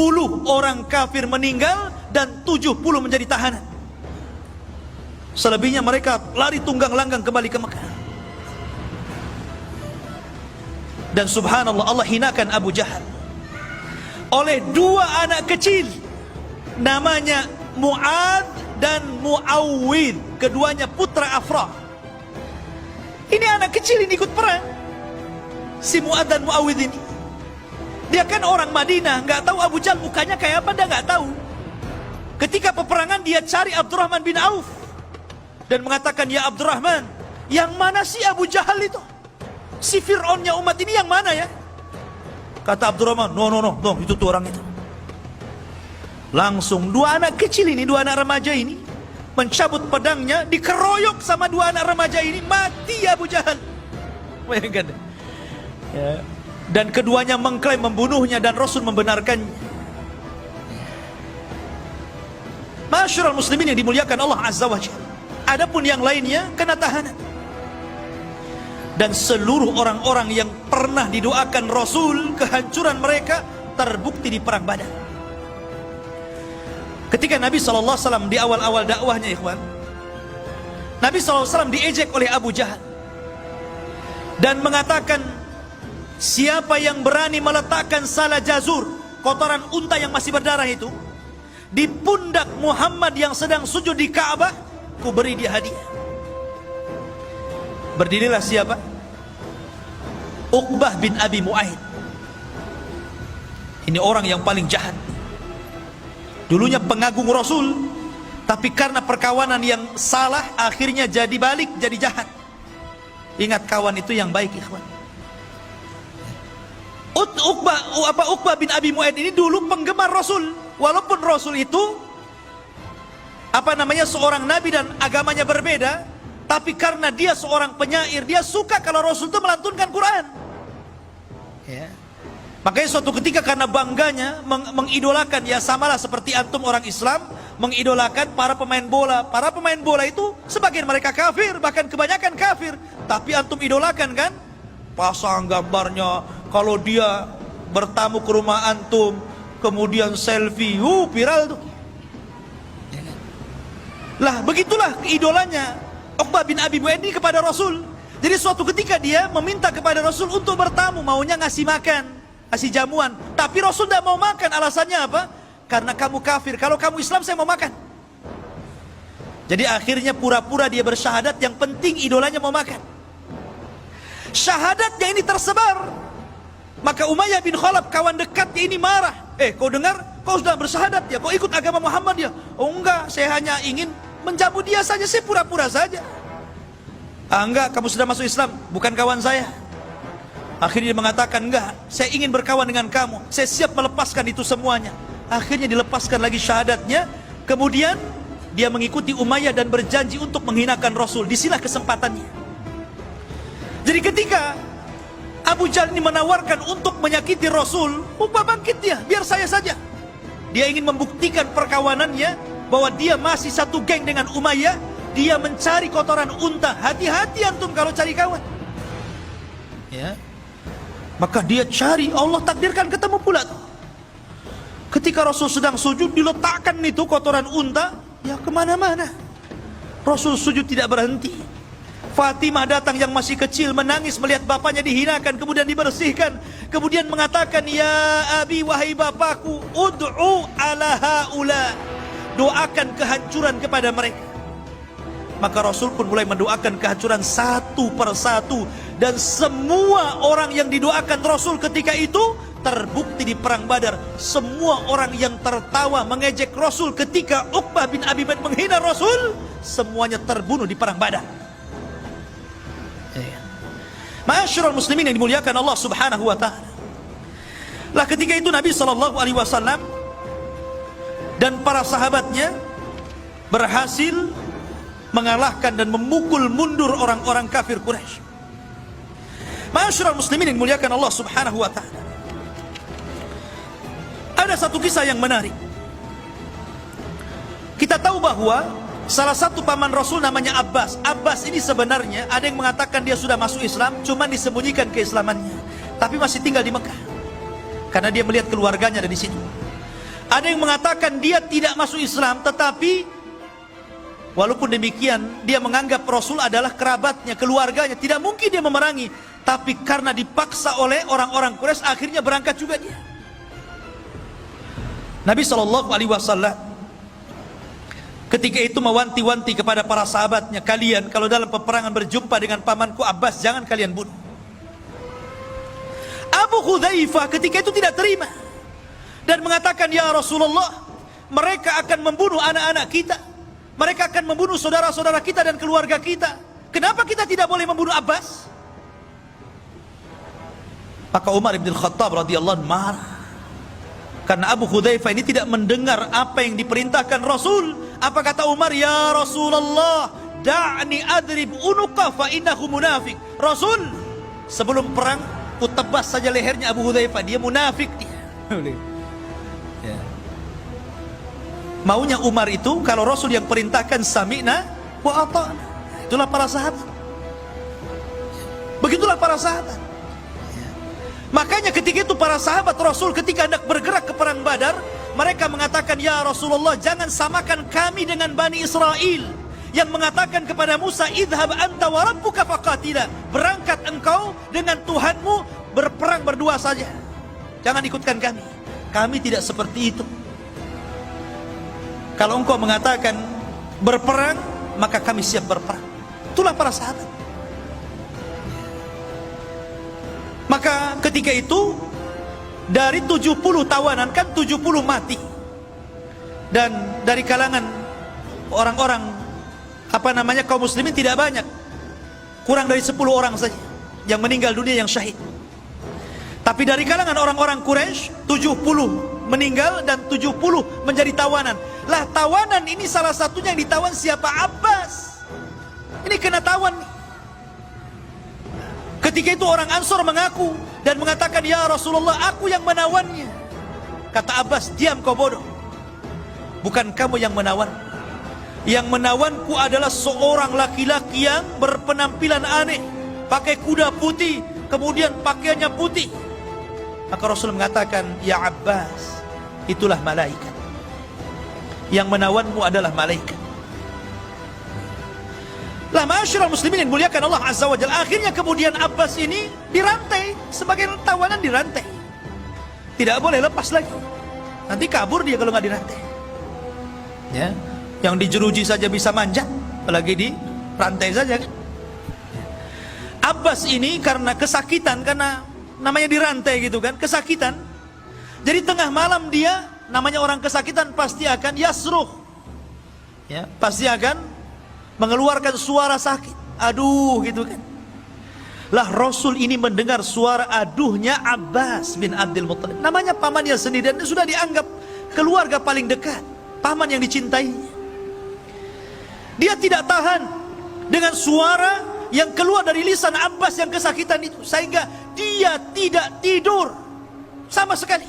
orang kafir meninggal dan 70 menjadi tahanan. Selebihnya mereka lari tunggang langgang kembali ke Mekah. Dan subhanallah, Allah hinakan Abu Jahal oleh dua anak kecil, namanya Mu'ad dan Mu'awwid, keduanya putra Afra. Ini anak kecil ini ikut perang, si Mu'ad dan Mu'awwid ini. Dia kan orang Madinah, nggak tahu Abu Jahal mukanya kayak apa, dia nggak tahu. Ketika peperangan dia cari Abdurrahman bin Auf dan mengatakan, ya Abdurrahman, yang mana sih Abu Jahal itu? Si Fir'aunnya umat ini yang mana ya? Kata Abdurrahman, no, itu tuh orang itu. Langsung dua anak kecil ini, dua anak remaja ini mencabut pedangnya, dikeroyok sama dua anak remaja ini, mati Abu Jahal. Bayangkan ya. Dan keduanya mengklaim membunuhnya dan Rasul membenarkannya. Masyarul muslimin yang dimuliakan Allah Azza wa Jalla. Adapun yang lainnya kena tahanan. Dan seluruh orang-orang yang pernah didoakan Rasul, kehancuran mereka terbukti di perang Badar. Ketika Nabi SAW di awal-awal dakwahnya, ikhwan, Nabi SAW diejek oleh Abu Jahal dan mengatakan, siapa yang berani meletakkan salah jazur, kotoran unta yang masih berdarah itu, di pundak Muhammad yang sedang sujud di Ka'bah, ku beri dia hadiah. Berdirilah siapa? Uqbah bin Abi Mu'aid. Ini orang yang paling jahat. Dulunya pengagung Rasul, tapi karena perkawanan yang salah, akhirnya jadi balik, jadi jahat. Ingat, kawan itu yang baik, ikhwan. Uqbah bin Abi Mu'aid ini dulu penggemar Rasul. Walaupun Rasul itu seorang nabi dan agamanya berbeda, tapi karena dia seorang penyair, dia suka kalau Rasul itu melantunkan Quran ya. Makanya suatu ketika karena bangganya mengidolakan, ya samalah seperti antum orang Islam mengidolakan para pemain bola. Para pemain bola itu sebagian mereka kafir, bahkan kebanyakan kafir, tapi antum idolakan kan, pasang gambarnya kalau dia bertamu ke rumah antum, kemudian selfie, viral tuh. Lah begitulah idolanya Uqbah bin Abi Mu'aid ini kepada Rasul. Jadi suatu ketika dia meminta kepada Rasul untuk bertamu, maunya ngasih makan, ngasih jamuan, tapi Rasul tidak mau makan. Alasannya apa? Karena kamu kafir, kalau kamu Islam saya mau makan. Jadi akhirnya pura-pura dia bersyahadat, yang penting idolanya mau makan. Syahadatnya ini tersebar, maka Umayyah bin Khalaf, kawan dekatnya ini marah. Kau dengar, kau sudah bersyahadat ya, kau ikut agama Muhammad ya? Oh enggak, saya hanya ingin menjamu dia saja, saya pura-pura saja. Enggak, kamu sudah masuk Islam, bukan kawan saya. Akhirnya dia mengatakan, enggak, saya ingin berkawan dengan kamu, saya siap melepaskan itu semuanya. Akhirnya dilepaskan lagi syahadatnya. Kemudian dia mengikuti Umayyah dan berjanji untuk menghinakan Rasul. Disinilah kesempatannya. Jadi ketika Abu Jahal ini menawarkan untuk menyakiti Rasul, Uqbah bangkit dia, biar saya saja. Dia ingin membuktikan perkawanannya, bahwa dia masih satu geng dengan Umayyah. Dia mencari kotoran unta. Hati-hati antum kalau cari kawan ya. Maka dia cari, Allah takdirkan ketemu pula tuh. Ketika Rasul sedang sujud, diletakkan itu kotoran unta, ya kemana-mana. Rasul sujud tidak berhenti. Fatimah datang yang masih kecil, menangis melihat bapaknya dihinakan, kemudian dibersihkan. Kemudian mengatakan, ya abi, wahai bapakku, ud'u ala haula, doakan kehancuran kepada mereka. Maka Rasul pun mulai mendoakan kehancuran satu persatu. Dan semua orang yang didoakan Rasul ketika itu terbukti di perang Badar. Semua orang yang tertawa mengejek Rasul ketika Uqbah bin Abi Mu'aid menghina Rasul, semuanya terbunuh di perang Badar. Ma'asyiral muslimin yang dimuliakan Allah Subhanahu wa taala. Lah ketika itu Nabi SAW dan para sahabatnya berhasil mengalahkan dan memukul mundur orang-orang kafir Quraisy. Ma'asyiral muslimin yang dimuliakan Allah Subhanahu wa taala. Ada satu kisah yang menarik. Kita tahu bahwa Salah satu paman Rasul namanya Abbas. Abbas ini sebenarnya ada yang mengatakan dia sudah masuk Islam, cuman disembunyikan keislamannya, tapi masih tinggal di Mekah karena dia melihat keluarganya ada di situ. Ada yang mengatakan dia tidak masuk Islam, tetapi walaupun demikian dia menganggap Rasul adalah kerabatnya, keluarganya, tidak mungkin dia memerangi, tapi karena dipaksa oleh orang-orang Quraisy akhirnya berangkat juga dia. Nabi SAW ketika itu mewanti-wanti kepada para sahabatnya, kalian kalau dalam peperangan berjumpa dengan pamanku Abbas, jangan kalian bunuh. Abu Hudzaifah ketika itu tidak terima dan mengatakan, ya Rasulullah, mereka akan membunuh anak-anak kita, mereka akan membunuh saudara-saudara kita dan keluarga kita, kenapa kita tidak boleh membunuh Abbas? Maka Umar bin Khattab radhiyallahu anhu marah karena Abu Hudzaifah ini tidak mendengar apa yang diperintahkan Rasul. Apa kata Umar? Ya Rasulullah, da'ni adrib unuqa fa innahu munafik. Rasul, sebelum perang ku tebas saja lehernya Abu Hudzaifah, dia munafik dia. Ya. Maunya Umar itu kalau Rasul yang perintahkan sami'na wa ata'na. Itulah para sahabat. Begitulah para sahabat. Makanya ketika itu para sahabat Rasul ketika hendak bergerak ke perang Badar, mereka mengatakan, ya Rasulullah, jangan samakan kami dengan Bani Israel yang mengatakan kepada Musa, idhab anta wa rabbuka faqatila, berangkat engkau dengan Tuhanmu berperang berdua saja, jangan ikutkan kami. Kami tidak seperti itu. Kalau engkau mengatakan berperang, maka kami siap berperang. Itulah para sahabat. Maka ketika itu dari 70 tawanan, kan 70 mati, dan dari kalangan orang-orang kaum muslimin tidak banyak, kurang dari 10 orang saja yang meninggal dunia, yang syahid. Tapi dari kalangan orang-orang Quraisy 70 meninggal dan 70 menjadi tawanan. Lah tawanan ini salah satunya yang ditawan siapa? Abbas. Ini kena tawan nih. Ketika itu orang Ansor mengaku dan mengatakan, ya Rasulullah, aku yang menawannya. Kata Abbas, diam kau bodoh. Bukan kamu yang menawan. Yang menawanku adalah seorang laki-laki yang berpenampilan aneh, pakai kuda putih, kemudian pakaiannya putih. Maka Rasul mengatakan, ya Abbas, itulah malaikat. Yang menawanmu adalah malaikat. Lah ma'asyiral muslimin yang muliakan Allah Azza wa Jalla, akhirnya kemudian Abbas ini dirantai, sebagai tawanan dirantai. Tidak boleh lepas lagi. Nanti kabur dia kalau nggak dirantai. Ya, yang dijeruji saja bisa manjat, apalagi di rantai saja kan. Abbas ini karena kesakitan, karena namanya dirantai gitu kan, kesakitan. Jadi tengah malam dia, namanya orang kesakitan pasti akan yasruh. Ya, pasti akan mengeluarkan suara sakit, aduh gitu kan. Lah Rasul ini mendengar suara aduhnya Abbas bin Abdul Muttalib, namanya pamannya sendiri, dan sudah dianggap keluarga paling dekat, paman yang dicintainya. Dia tidak tahan dengan suara yang keluar dari lisan Abbas yang kesakitan itu, sehingga dia tidak tidur sama sekali.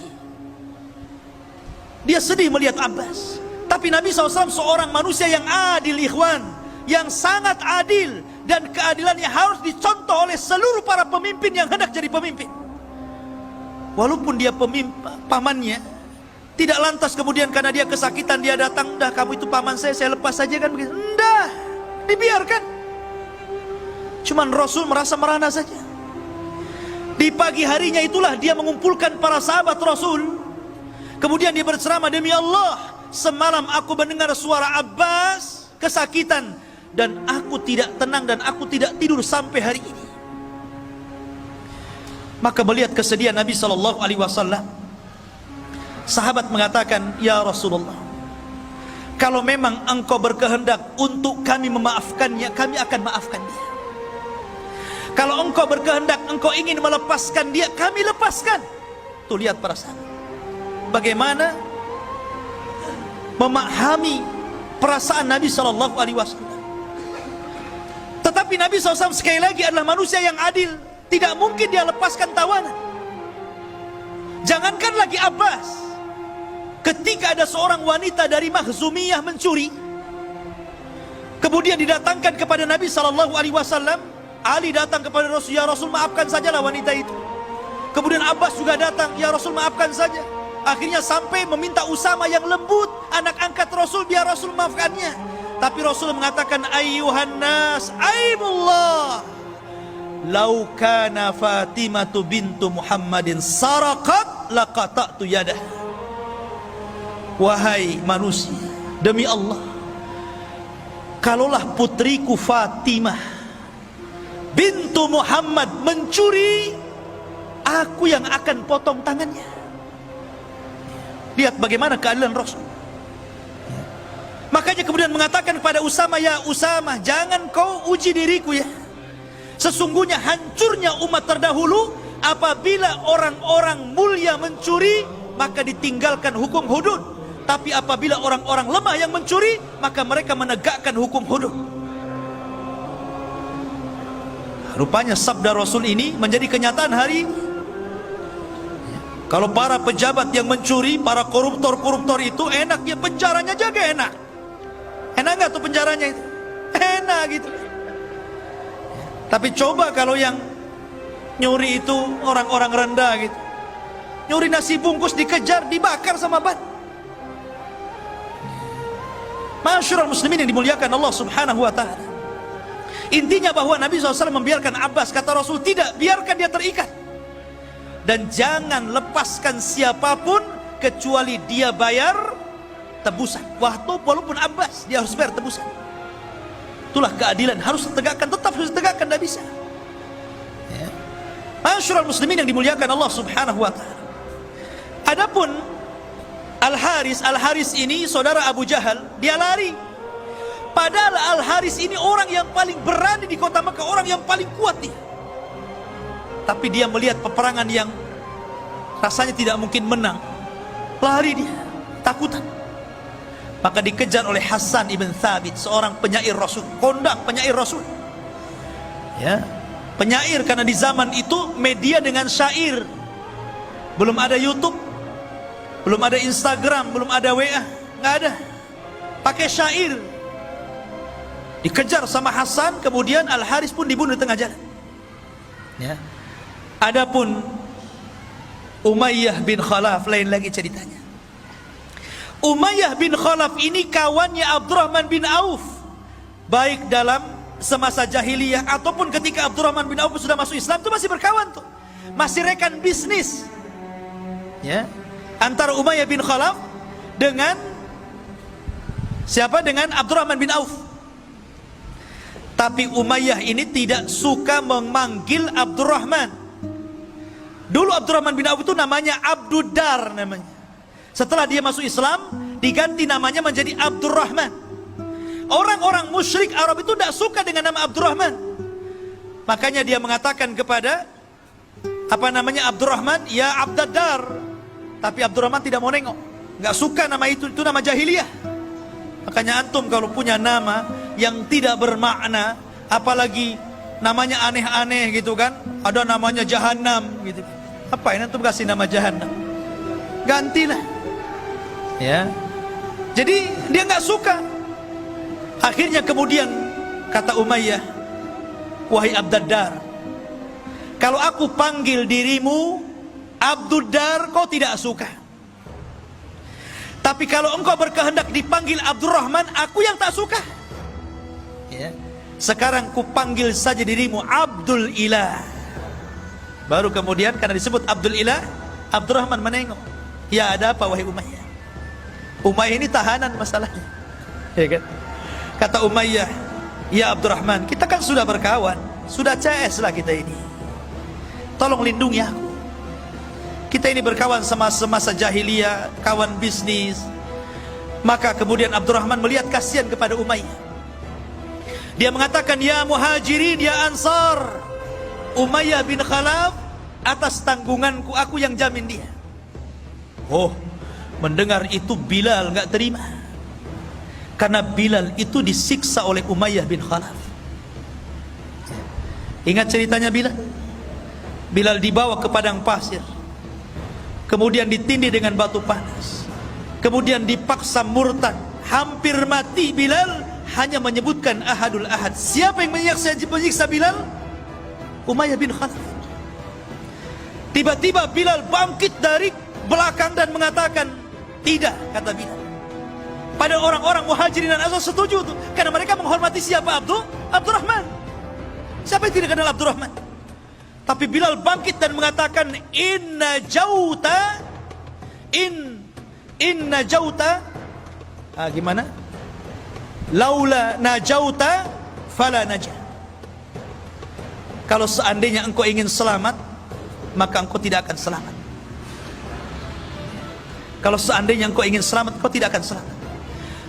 Dia sedih melihat Abbas. Tapi Nabi SAW seorang manusia yang adil, ikhwan, yang sangat adil, dan keadilannya harus dicontoh oleh seluruh para pemimpin yang hendak jadi pemimpin. Walaupun dia pamannya, tidak lantas kemudian karena dia kesakitan dia datang, dah kamu itu paman saya lepas saja kan begitu. Enggak, dibiarkan. Cuman Rasul merasa merana saja. Di pagi harinya itulah dia mengumpulkan para sahabat Rasul. Kemudian dia berceramah, demi Allah, semalam aku mendengar suara Abbas kesakitan, dan aku tidak tenang dan aku tidak tidur sampai hari ini. Maka melihat kesedihan Nabi SAW, sahabat mengatakan, ya Rasulullah, kalau memang engkau berkehendak untuk kami memaafkannya, kami akan maafkan dia. Kalau engkau berkehendak, engkau ingin melepaskan dia, kami lepaskan. Tuh lihat para sahabat, bagaimana memahami perasaan Nabi SAW. Tetapi Nabi SAW sekali lagi adalah manusia yang adil, tidak mungkin dia lepaskan tawanan. Jangankan lagi Abbas, ketika ada seorang wanita dari Makhzumiyah mencuri, Kemudian didatangkan kepada Nabi SAW. Ali datang kepada Rasul, ya Rasul maafkan sajalah wanita itu. Kemudian Abbas juga datang, ya Rasul maafkan saja. Akhirnya sampai meminta Usama yang lembut, anak angkat Rasul, biar Rasul maafkannya. Tapi Rasul mengatakan, ayyuhan nas, aimullah, lau kana Fatimatu bintu Muhammadin saraqat laqata'tu yadah. Wahai manusia, demi Allah, kalaulah putriku Fatimah bintu Muhammad mencuri, aku yang akan potong tangannya. Lihat bagaimana keadilan Rasul. Makanya kemudian mengatakan kepada Usama, ya Usama, jangan kau uji diriku ya. Sesungguhnya hancurnya umat terdahulu apabila orang-orang mulia mencuri, maka ditinggalkan hukum hudud. Tapi apabila orang-orang lemah yang mencuri, maka mereka menegakkan hukum hudud. Rupanya sabda Rasul ini menjadi kenyataan hari ini. Kalau para pejabat yang mencuri, para koruptor-koruptor itu enak, ya penjaranya jaga enak. Enak gak tuh penjaranya itu? Enak gitu. Tapi coba kalau yang nyuri itu orang-orang rendah gitu, nyuri nasi bungkus dikejar, dibakar sama ban. Masyarul muslimin yang dimuliakan Allah subhanahu wa ta'ala. Intinya bahwa Nabi SAW membiarkan Abbas. Kata Rasul, tidak, biarkan dia terikat. Dan jangan lepaskan siapapun kecuali dia bayar tebusan. Walaupun Abbas, dia harus bayar tebusan. Itulah keadilan, harus ditegakkan, tetap harus ditegakkan, tidak bisa. Ya. Masyarul muslimin yang dimuliakan Allah subhanahu wa ta'ala. Adapun Al-Haris ini saudara Abu Jahal, dia lari. Padahal Al-Haris ini orang yang paling berani di kota Makkah, orang yang paling kuat dia. Tapi dia melihat peperangan yang rasanya tidak mungkin menang, lari dia, takutan. Maka dikejar oleh Hasan ibn Thabit, seorang penyair Rasul, kondang penyair Rasul. Ya, penyair karena di zaman itu media dengan syair. Belum ada YouTube, belum ada Instagram, belum ada WA, nggak ada. Pakai syair. Dikejar sama Hasan, kemudian Al-Haris pun dibunuh di tengah jalan. Ya. Adapun Umayyah bin Khalaf lain lagi ceritanya. Umayyah bin Khalaf ini kawannya Abdurrahman bin Auf, baik dalam semasa jahiliyah ataupun ketika Abdurrahman bin Auf sudah masuk Islam, itu masih berkawan tuh, masih rekan bisnis. Ya, antara Umayyah bin Khalaf dengan siapa? Dengan Abdurrahman bin Auf. Tapi Umayyah ini tidak suka memanggil Abdurrahman. Dulu Abdurrahman bin Auf itu namanya Abduddar namanya. Setelah dia masuk Islam, diganti namanya menjadi Abdurrahman. Orang-orang musyrik Arab itu tidak suka dengan nama Abdurrahman. Makanya dia mengatakan kepada Abdurrahman, ya Abduddar. Tapi Abdurrahman tidak mau nengok, nggak suka nama itu nama jahiliyah. Makanya antum kalau punya nama yang tidak bermakna, apalagi namanya aneh-aneh gitu kan, ada namanya Jahannam gitu, apa ini antum kasih nama Jahannam? Gantilah. Ya, jadi dia nggak suka. Akhirnya kemudian kata Umayyah, wahai Abduddar, kalau aku panggil dirimu Abduddar, kau tidak suka. Tapi kalau engkau berkehendak dipanggil Abdurrahman, aku yang tak suka. Ya. Sekarang ku panggil saja dirimu Abdul Ilah. Baru kemudian karena disebut Abdul Ilah, Abdurrahman menengok. Ya, ada apa wahai Umayyah? Umayyah ini tahanan masalahnya. Ya kan? Kata Umayyah, ya Abdurrahman, kita kan sudah berkawan, sudah CS lah kita ini. Tolong lindungi aku. Kita ini berkawan semasa jahiliyah, kawan bisnis. Maka kemudian Abdurrahman melihat kasihan kepada Umayyah. Dia mengatakan, ya Muhajirin, ya Ansar, Umayyah bin Khalaf atas tanggunganku, aku yang jamin dia. Oh, mendengar itu Bilal nggak terima. Karena Bilal itu disiksa oleh Umayyah bin Khalaf. Ingat ceritanya Bilal? Bilal dibawa ke padang pasir, kemudian ditindih dengan batu panas, kemudian dipaksa murtad, hampir mati Bilal hanya menyebutkan ahadul ahad. Siapa yang menyiksa Bilal? Umayyah bin Khalaf. Tiba-tiba Bilal bangkit dari belakang dan mengatakan, tidak, kata Bilal. Pada orang-orang Muhajirin dan Ansar setuju tuh, karena mereka menghormati siapa? Abdurrahman. Siapa yang tidak kenal Abdurrahman? Tapi Bilal bangkit dan mengatakan, inna jauta, gimana? Laula najauta fala najah. Kalau seandainya engkau ingin selamat, maka engkau tidak akan selamat. Kalau seandainya engkau ingin selamat, engkau tidak akan selamat.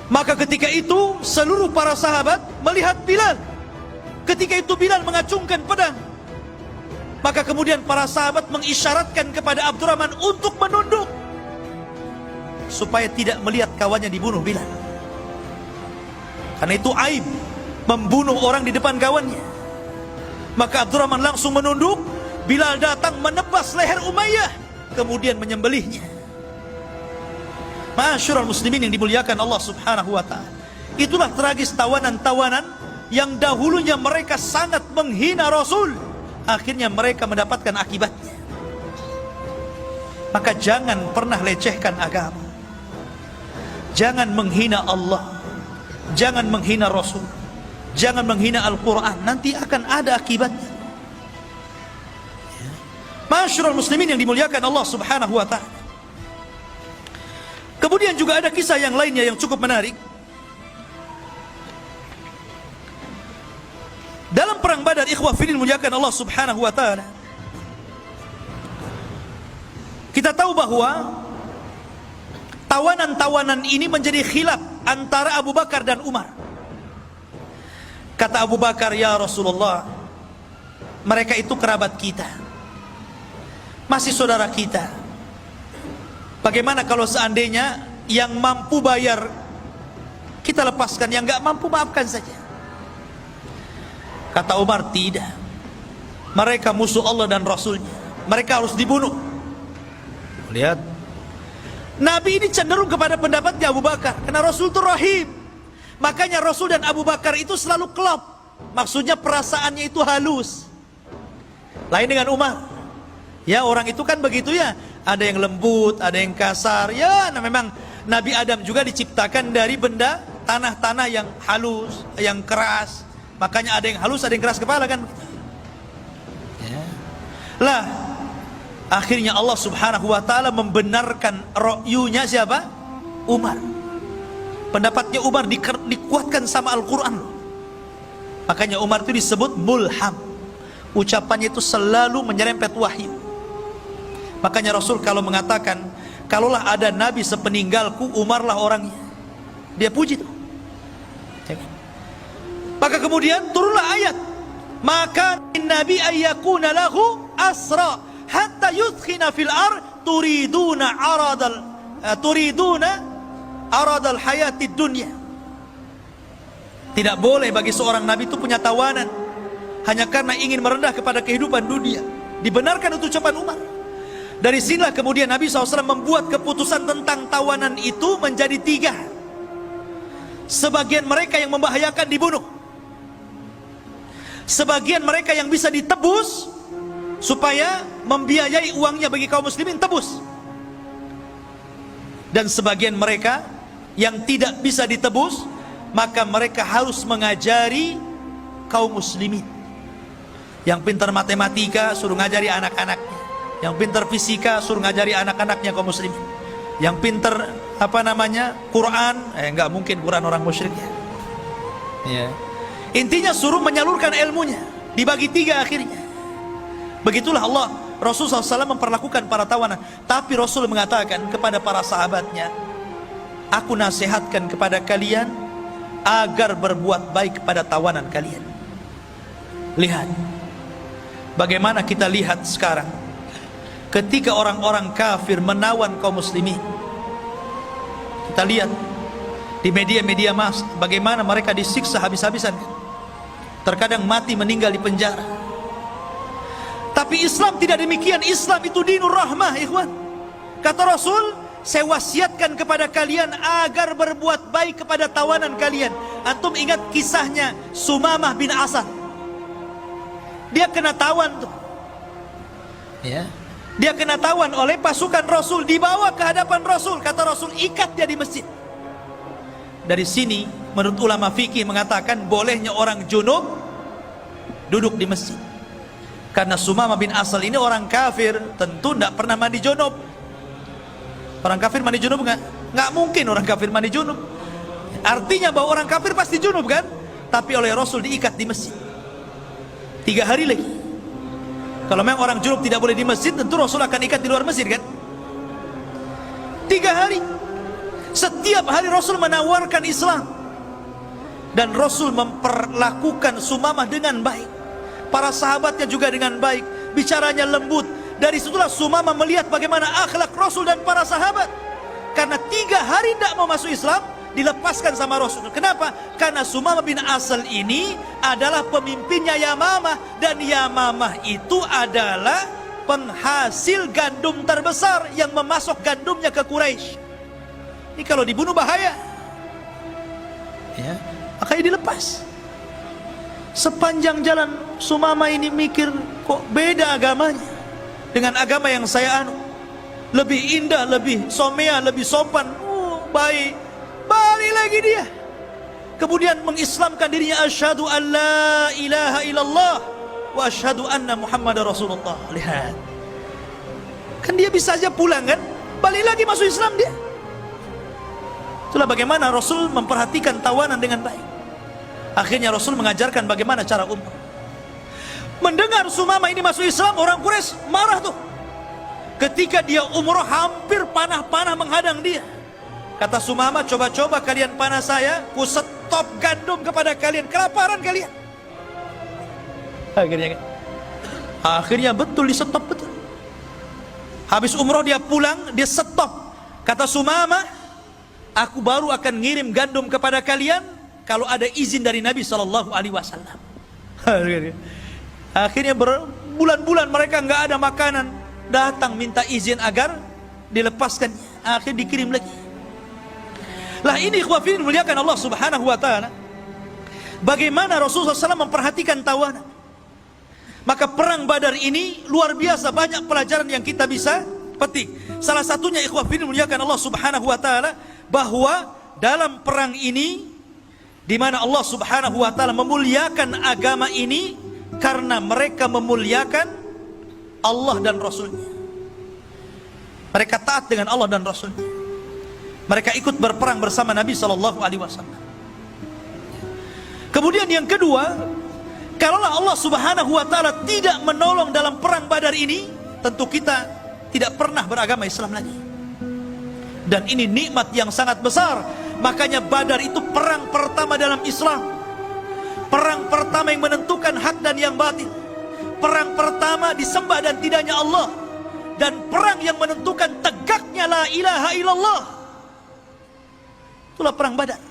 Maka ketika itu seluruh para sahabat melihat Bilal. Ketika itu Bilal mengacungkan pedang. Maka kemudian para sahabat mengisyaratkan kepada Abdurrahman untuk menunduk, supaya tidak melihat kawannya dibunuh Bilal. Karena itu aib membunuh orang di depan kawannya. Maka Abdurrahman langsung menunduk. Bilal datang menebas leher Umayyah, kemudian menyembelihnya. Ma'asyiral muslimin yang dimuliakan Allah Subhanahu wa ta'ala. Itulah tragis tawanan-tawanan yang dahulunya mereka sangat menghina Rasul, akhirnya mereka mendapatkan akibatnya. Maka jangan pernah lecehkan agama. Jangan menghina Allah, jangan menghina Rasul, jangan menghina Al-Quran. Nanti akan ada akibatnya. Ma'asyiral muslimin yang dimuliakan Allah Subhanahu wa ta'ala. Kemudian juga ada kisah yang lainnya yang cukup menarik. Dalam perang Badar, ikhwah fillah dimuliakan Allah Subhanahu wa ta'ala, kita tahu bahwa tawanan-tawanan ini menjadi khilaf antara Abu Bakar dan Umar. Kata Abu Bakar, ya Rasulullah, mereka itu kerabat kita, masih saudara kita. Bagaimana kalau seandainya yang mampu bayar kita lepaskan, yang gak mampu maafkan saja? Kata Umar, tidak. Mereka musuh Allah dan Rasulnya, mereka harus dibunuh. Lihat, Nabi ini cenderung kepada pendapatnya Abu Bakar, karena Rasul itu rahim. Makanya Rasul dan Abu Bakar itu selalu klop. Maksudnya perasaannya itu halus. Lain dengan Umar. Ya, orang itu kan begitu ya. Ada yang lembut, ada yang kasar. Ya, nah memang Nabi Adam juga diciptakan dari benda tanah-tanah yang halus, yang keras. Makanya ada yang halus, ada yang keras kepala kan. Ya. Lah, akhirnya Allah Subhanahu wa ta'ala membenarkan ra'yunya siapa? Umar. Pendapatnya Umar dikuatkan sama Al-Quran. Makanya Umar itu disebut mulham. Ucapannya itu selalu menyerempet wahyu. Makanya Rasul kalau mengatakan, kalaulah ada Nabi sepeninggalku, Umarlah orangnya. Dia puji tuh. Maka kemudian turunlah ayat, maka Nabi ayyakuna lahu asra hatta yudkhina fil ar turiduna aradal hayatid dunya. Tidak boleh bagi seorang Nabi itu punya tawanan hanya karena ingin merendah kepada kehidupan dunia. Dibenarkan itu ucapan Umar. Dari sinilah kemudian Nabi SAW membuat keputusan tentang tawanan itu menjadi 3. Sebagian mereka yang membahayakan dibunuh, sebagian mereka yang bisa ditebus supaya membiayai uangnya bagi kaum muslimin, tebus. Dan sebagian mereka yang tidak bisa ditebus, maka mereka harus mengajari kaum muslimin. Yang pintar matematika suruh ngajari anak-anaknya, yang pintar fisika suruh ngajari anak-anaknya kaum muslimin. Yang pintar Quran, enggak mungkin Quran orang musyrik ya. Ya. Intinya suruh menyalurkan ilmunya, dibagi 3 akhirnya. Begitulah Allah Rasulullah SAW memperlakukan para tawanan. Tapi Rasul mengatakan kepada para sahabatnya, aku nasihatkan kepada kalian agar berbuat baik kepada tawanan kalian. Lihat bagaimana kita lihat sekarang, ketika orang-orang kafir menawan kaum muslimin. Kita lihat di media-media mas bagaimana mereka disiksa habis-habisan, terkadang mati meninggal di penjara. Tapi Islam tidak demikian. Islam itu dinur rahmah, ikhwan. Kata Rasul, saya wasiatkan kepada kalian agar berbuat baik kepada tawanan kalian. Antum ingat kisahnya Sumamah bin Asal? Dia kena tawan tuh. Ya. Dia kena tawan oleh pasukan Rasul, dibawa ke hadapan Rasul. Kata Rasul, ikat dia di masjid. Dari sini menurut ulama fikih mengatakan bolehnya orang junub duduk di masjid. Karena Sumamah bin Asal ini orang kafir, tentu tidak pernah mandi junub. Orang kafir mandi junub enggak? Enggak mungkin orang kafir mandi junub. Artinya bahwa orang kafir pasti junub kan? Tapi oleh Rasul diikat di masjid 3 hari lagi. Kalau memang orang junub tidak boleh di masjid, tentu Rasul akan ikat di luar masjid kan? 3 hari. Setiap hari Rasul menawarkan Islam. Dan Rasul memperlakukan Sumamah dengan baik. Para sahabatnya juga dengan baik. Bicaranya lembut. Dari situlah Sumamah melihat bagaimana akhlak Rasul dan para sahabat. Karena 3 hari tidak mau masuk Islam, dilepaskan sama Rasul. Kenapa? Karena Sumamah bin Asal ini adalah pemimpinnya Yamamah. Dan Yamamah itu adalah penghasil gandum terbesar yang memasok gandumnya ke Quraisy. Ini kalau dibunuh bahaya. Ya, makanya dilepas. Sepanjang jalan Sumamah ini mikir, kok beda agamanya dengan agama yang saya anu, lebih indah, lebih somea, lebih sopan, baik. Balik lagi dia, kemudian mengislamkan dirinya, asyhadu an la ilaha illallah wa asyhadu anna Muhammadar Rasulullah. Lihat, kan dia bisa aja pulang kan, balik lagi masuk Islam dia. Itulah bagaimana Rasul memperhatikan tawanan dengan baik. Akhirnya Rasul mengajarkan bagaimana cara umrah. Mendengar Sumamah ini masuk Islam, orang Quraisy marah tuh. Ketika dia umrah hampir panah-panah menghadang dia. Kata Sumamah, coba-coba kalian panah saya, ku stop gandum kepada kalian, kelaparan kalian. Akhirnya betul di stop betul. Habis umrah dia pulang, dia stop. Kata Sumamah, aku baru akan ngirim gandum kepada kalian kalau ada izin dari Nabi SAW. Akhirnya berbulan-bulan mereka nggak ada makanan, datang minta izin agar dilepaskan. Akhirnya dikirim lagi. Lah ini ikhwafin muliakan Allah Subhanahu wa taala. Bagaimana Rasulullah SAW memperhatikan tawanan. Maka perang Badar ini luar biasa banyak pelajaran yang kita bisa petik. Salah satunya ikhwafin muliakan Allah Subhanahu wa taala, bahwa dalam perang ini di mana Allah Subhanahu wa taala memuliakan agama ini karena mereka memuliakan Allah dan Rasulnya. Mereka taat dengan Allah dan Rasulnya. Mereka ikut berperang bersama Nabi SAW. Kemudian yang kedua, kalaulah Allah Subhanahu wa taala tidak menolong dalam perang Badar ini, tentu kita tidak pernah beragama Islam lagi. Dan ini nikmat yang sangat besar. Makanya Badar itu perang pertama dalam Islam. Perang pertama yang menentukan hak dan yang batil. Perang pertama disembah dan tidaknya Allah. Dan perang yang menentukan tegaknya la ilaha illallah. Itulah perang Badar.